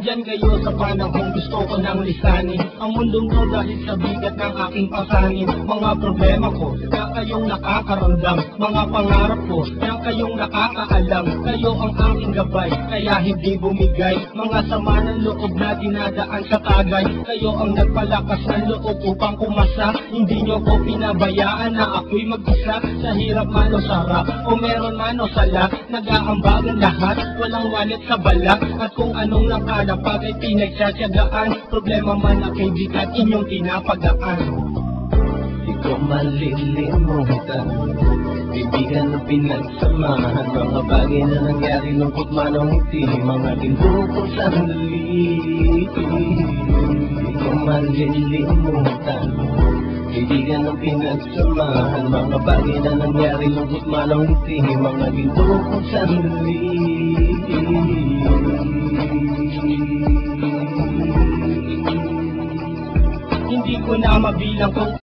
Nandyan kayo sa panahong gusto ko nang lisanin ang mundong to dahil sa bigat ng aking pasanin. Mga problema ko na kayong nakakaramdam, mga pangarap ko na kayong nakakaalam. Kayo ang aking gabay, kaya hindi bumigay. Mga sama ng loob na dinadaan sa tagay. Kayo ang nagpalakas ng loob upang kumasa. Hindi nyo ko pinabayaan na ako'y mag-isa. Sa hirap man o sarap, o meron man o sala, nag-aambagan lahat, walang walit sa balak. At kung anong nakalapag ay pinagtsatsagaan, problema man na kay bigat inyong pinapagaan. Di ko malilimutan, bibigan na pinagsamahan, mga bagay na nangyari, lungkot man o ngiti, mga ginto sandali. Di ko malilimutan, bibigan na pinagsamahan, mga bagay na nangyari, lungkot man o ngiti, mga ginto sandali. Hindi ko na mabilang kung